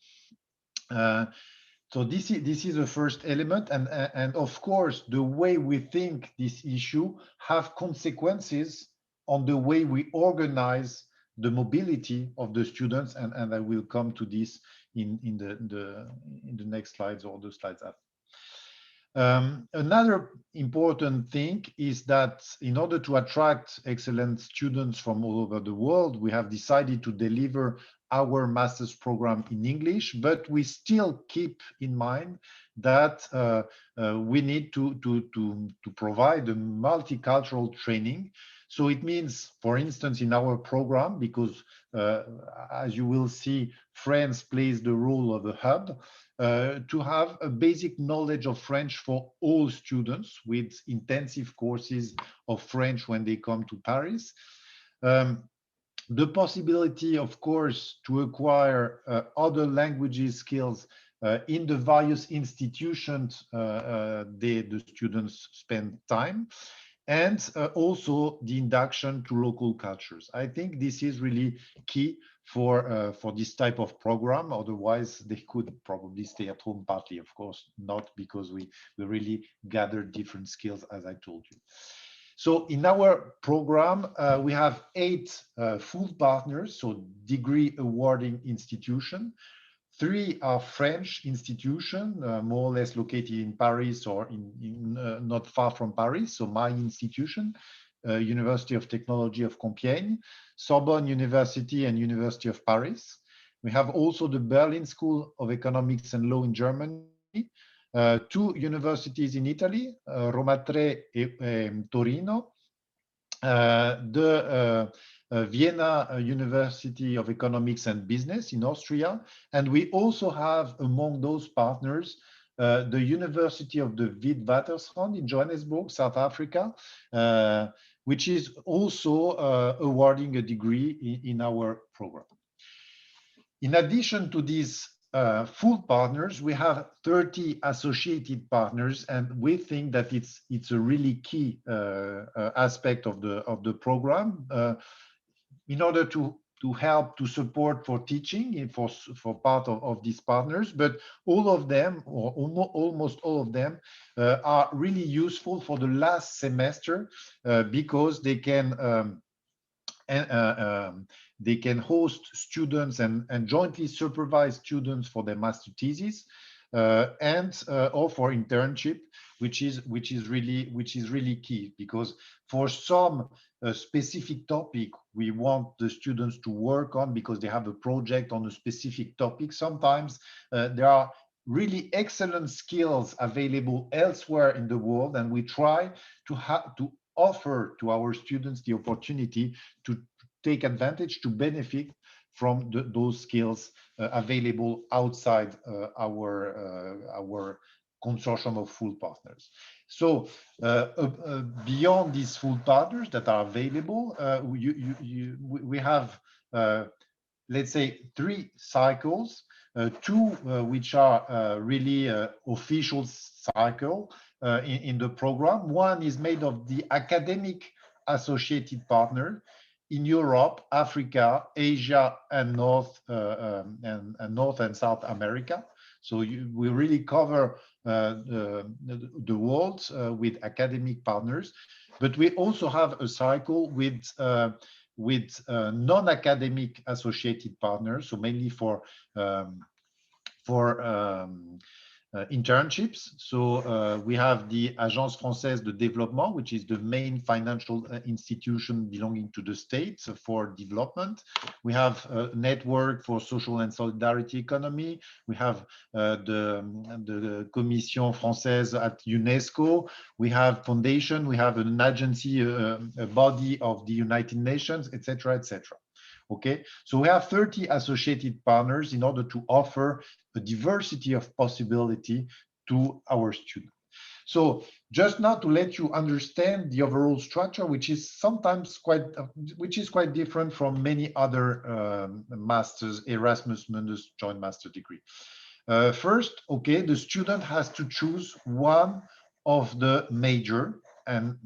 Speaker 5: So this is the first element, and of course, the way we think this issue have consequences on the way we organize the mobility of the students, and I will come to this in the next slides or the slides after. Another important thing is that in order to attract excellent students from all over the world, we have decided to deliver our master's program in English, but we still keep in mind that we need to provide a multicultural training. So it means, for instance, in our program, because as you will see, France plays the role of a hub, to have a basic knowledge of French for all students with intensive courses of French when they come to Paris. The possibility, of course, to acquire other languages skills in the various institutions the students spend time, and also the induction to local cultures. I think this is really key for this type of program. Otherwise, they could probably stay at home, partly, of course, not because we really gather different skills, as I told you. So in our program, we have 8 full partners, so degree awarding institution. 3 are French institutions, more or less located in Paris or not far from Paris. So my institution, University of Technology of Compiègne, Sorbonne University, and University of Paris. We have also the Berlin School of Economics and Law in Germany, 2 universities in Italy, Roma Tre and Torino, the Vienna University of Economics and Business in Austria, and we also have among those partners the University of the Witwatersrand in Johannesburg, South Africa, which is also awarding a degree in our program. In addition to these full partners, we have 30 associated partners, and we think that it's a really key aspect of the program in order to help to support for teaching for part of these partners. But all of them, or almost all of them, are really useful for the last semester because they can host students and jointly supervise students for their master thesis and or for internship, which is really key, because for some specific topic we want the students to work on because they have a project on a specific topic. Sometimes there are really excellent skills available elsewhere in the world, and we try to offer to our students the opportunity to take advantage, to benefit from those skills available outside our consortium of full partners. So beyond these full partners that are available, we have let's say, 3 cycles, 2 which are really official cycle in the program. One is made of the academic associated partner in Europe, Africa, Asia, and North and South America. So we really cover the world with academic partners, but we also have a cycle with non-academic associated partners, so mainly for internships. So we have the Agence Française de Développement, which is the main financial institution belonging to the state for development. We have a network for social and solidarity economy. We have the Commission Française at UNESCO. We have foundation. We have an agency, a body of the United Nations, etc., etc. Okay, so we have 30 associated partners in order to offer a diversity of possibility to our students. So just now to let you understand the overall structure, which is sometimes quite different from many other masters, Erasmus Mundus Joint Master degree. First, okay, the student has to choose one of the major, and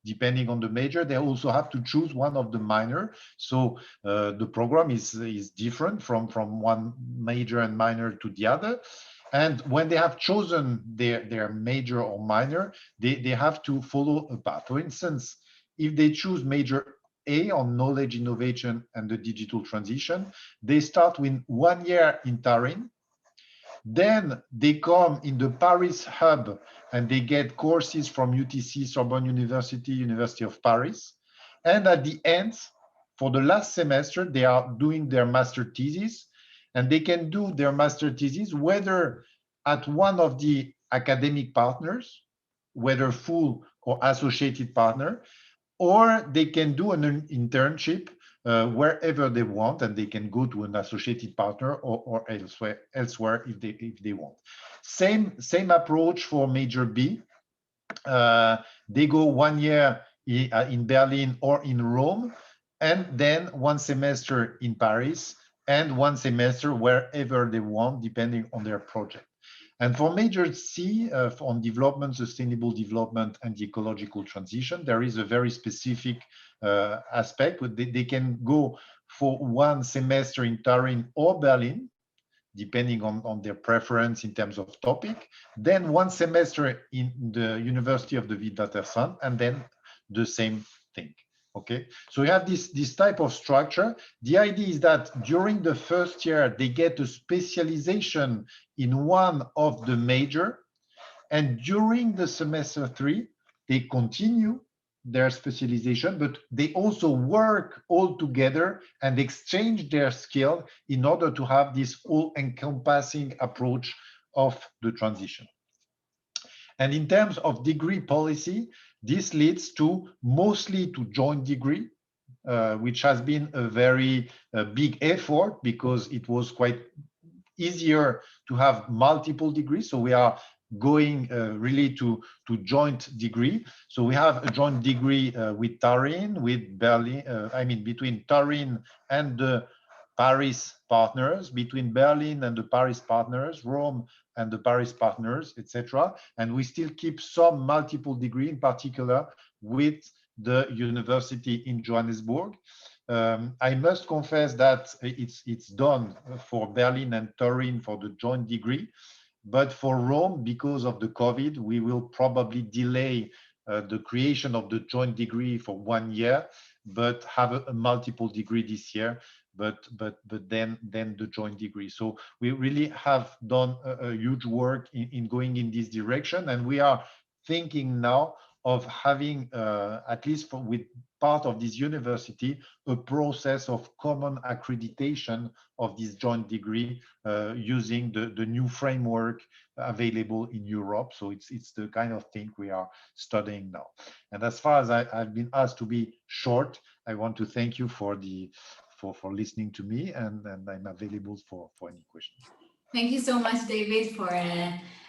Speaker 5: depending on the major, they also have to choose one of the minor. So the program is different from one major and minor to the other. And when they have chosen their major or minor, they have to follow a path. For instance, if they choose major A on knowledge, innovation, and the digital transition, they start with 1 year in Turin. Then they come in the Paris hub and they get courses from UTC, Sorbonne University, University of Paris. And at the end, for the last semester, they are doing their master thesis, and they can do their master thesis whether at one of the academic partners, whether full or associated partner, or they can do an internship wherever they want, and they can go to an associated partner or elsewhere if they want. Same approach for major B. They go 1 year in Berlin or in Rome, and then 1 semester in Paris, and 1 semester wherever they want, depending on their project. And for major C, on development, sustainable development, and the ecological transition, there is a very specific aspect. They can go for 1 semester in Turin or Berlin, depending on their preference in terms of topic, then 1 semester in the University of the Witwatersrand, and then the same thing. Okay, so we have this type of structure. The idea is that during the first year, they get a specialization in one of the major, and during the semester 3, they continue their specialization, but they also work all together and exchange their skill in order to have this all-encompassing approach of the transition. And in terms of degree policy, this leads to mostly to joint degree, which has been a very big effort because it was quite easier to have multiple degrees. So we are going really to joint degree. So we have a joint degree with Turin, with Berlin, between Turin and the Paris partners, between Berlin and the Paris partners, Rome and the Paris partners, etc. And we still keep some multiple degree, in particular with the university in Johannesburg. I must confess that it's done for Berlin and Turin for the joint degree, but for Rome, because of the COVID, we will probably delay the creation of the joint degree for 1 year, but have a multiple degree this year. But then the joint degree. So we really have done a huge work in going in this direction, and we are thinking now of having, at least with part of this university, a process of common accreditation of this joint degree using the new framework available in Europe. So it's the kind of thing we are studying now. And as far as I've been asked to be short, I want to thank you for listening to me, and I'm available for any questions.
Speaker 1: Thank you so much, David, for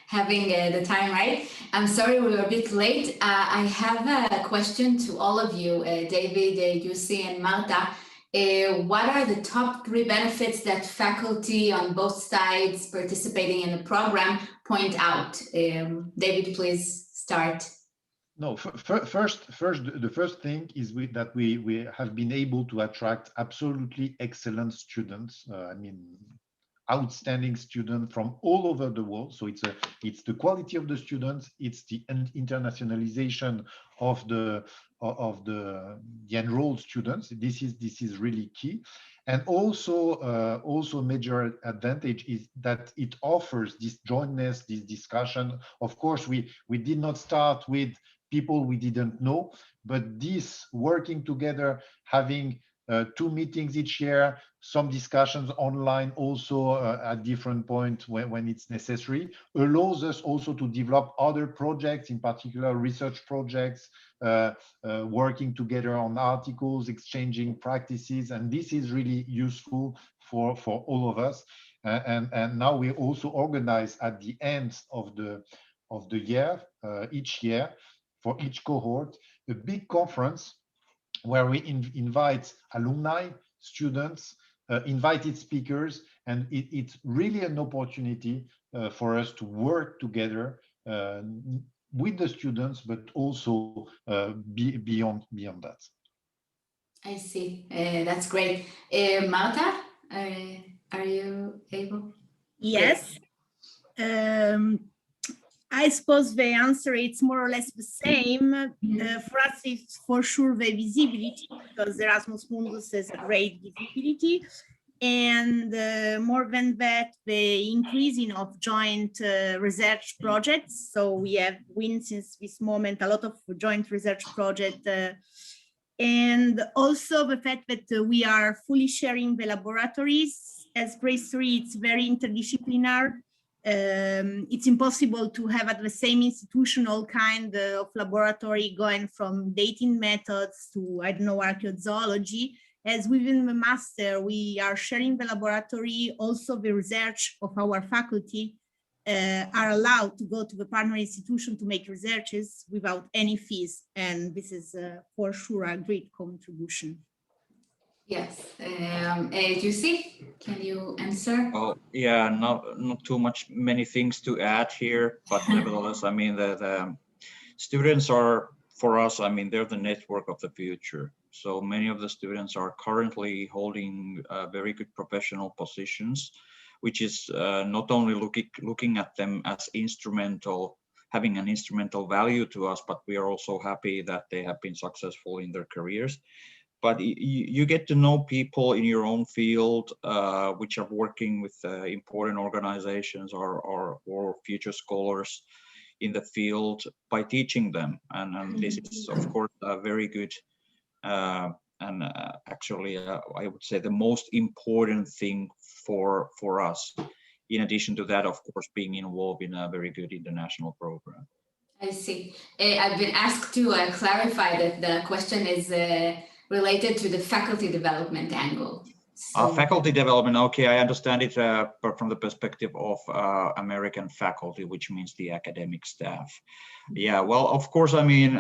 Speaker 1: having the time right. I'm sorry we were a bit late. I have a question to all of you, David, Jussi, and Marta. What are the top 3 benefits that faculty on both sides participating in the program point out? David, please start.
Speaker 5: No, first, the first thing is that we have been able to attract absolutely excellent students. I mean, outstanding students from all over the world. So it's the quality of the students, it's the internationalization of the enrolled students. This is really key. And also major advantage is that it offers this jointness, this discussion. Of course, we did not start with people we didn't know, but this working together, having 2 meetings each year, some discussions online also at different points when it's necessary, allows us also to develop other projects, in particular research projects, working together on articles, exchanging practices, and this is really useful for all of us. And now we also organize at the end of the year, each year, for each cohort, a big conference where we invite alumni, students, invited speakers, and it's really an opportunity for us to work together with the students, but also beyond that.
Speaker 1: I see. That's great. Marta, are you able?
Speaker 4: Yes. I suppose the answer is more or less the same. For us, it's for sure the visibility, because Erasmus Mundus has a great visibility. And more than that, the increasing of joint research projects. So we have since this moment a lot of joint research projects. And also the fact that we are fully sharing the laboratories. As Praise 3, it's very interdisciplinary. It's impossible to have at the same institutional kind of laboratory going from dating methods to, I don't know, archaeozoology. As within the master, we are sharing the laboratory. Also, the research of our faculty are allowed to go to the partner institution to make researches without any fees. And this is for sure a great contribution.
Speaker 1: Yes. Jussi, can you answer?
Speaker 2: Oh, yeah, not too many things to add here, but nevertheless, I mean, the students are, for us, I mean, they're the network of the future. So many of the students are currently holding very good professional positions, which is not only looking at them as instrumental, having an instrumental value to us, but we are also happy that they have been successful in their careers. But you get to know people in your own field, which are working with important organizations or future scholars in the field by teaching them. And this is, of course, a very good and actually, I would say the most important thing for us. In addition to that, of course, being involved in a very good international program.
Speaker 1: I see. I've been asked to clarify that the question is related to the faculty development angle. So,
Speaker 2: faculty development, okay, I understand it from the perspective of American faculty, which means the academic staff. Yeah, well, of course, I mean,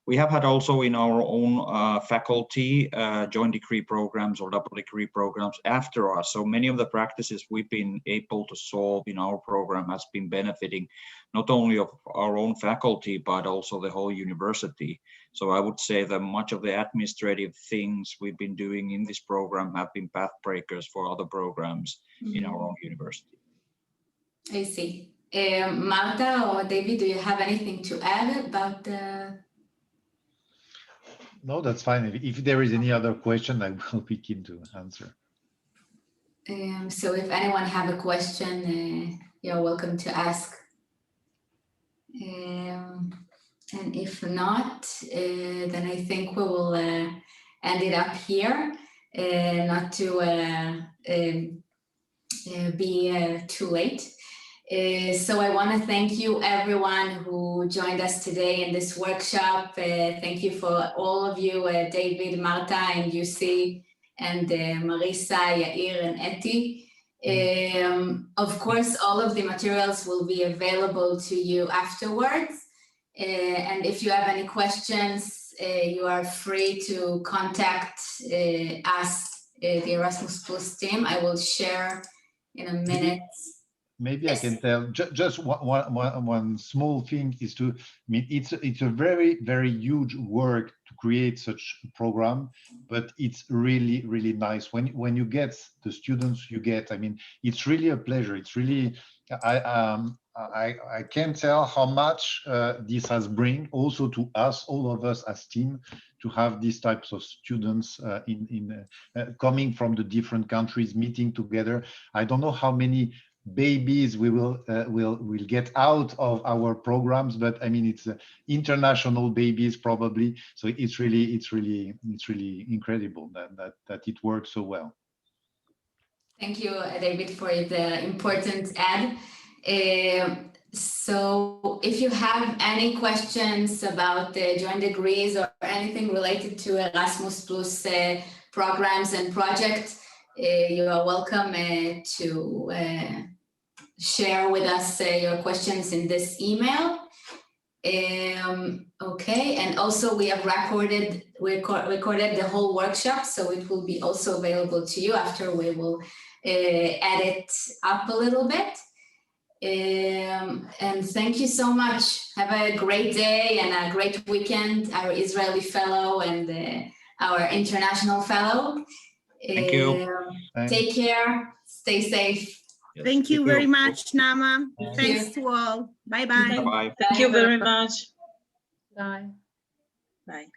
Speaker 2: we have had also in our own faculty joint degree programs or double degree programs after us. So many of the practices we've been able to solve in our program has been benefiting not only of our own faculty, but also the whole university. So I would say that much of the administrative things we've been doing in this program have been path breakers for other programs in our own university.
Speaker 1: I see. Marta or David, do you have anything to add about the...
Speaker 5: No, that's fine. If there is any other question, I will be keen to answer.
Speaker 1: So if anyone have a question, you're welcome to ask. And if not, then I think we will end it up here, not to be too late. So I want to thank you everyone who joined us today in this workshop. Thank you for all of you, David, Marta, and Jussi, and Marisa, Yair, and Eti. Of course, all of the materials will be available to you afterwards. And if you have any questions, you are free to contact us, the Erasmus Plus team. I will share in a minute.
Speaker 5: Maybe
Speaker 1: Yes.
Speaker 5: I can tell just one small thing is to, I mean, it's a very, very huge work to create such a program, but it's really, really nice. When you get the students you get, I mean, it's really a pleasure. It's really, I can't tell how much this has bring also to us, all of us as team, to have these types of students coming from the different countries, meeting together. I don't know how many babies we will get out of our programs, but I mean, it's international babies probably. So it's really incredible that it works so well.
Speaker 1: Thank you, David, for the important ad. So if you have any questions about the joint degrees or anything related to Erasmus Plus programs and projects, you are welcome to share with us your questions in this email. Okay, and also we have recorded the whole workshop, so it will be also available to you after we will edit up a little bit. And thank you so much. Have a great day and a great weekend, our Israeli fellow and our international fellow.
Speaker 2: Thank you.
Speaker 1: Take care, stay safe.
Speaker 2: Yes,
Speaker 4: Thank you very much, Nama. Thanks to all. Bye-bye.
Speaker 2: Bye-bye.
Speaker 6: Thank you very much.
Speaker 7: Bye.
Speaker 6: Bye.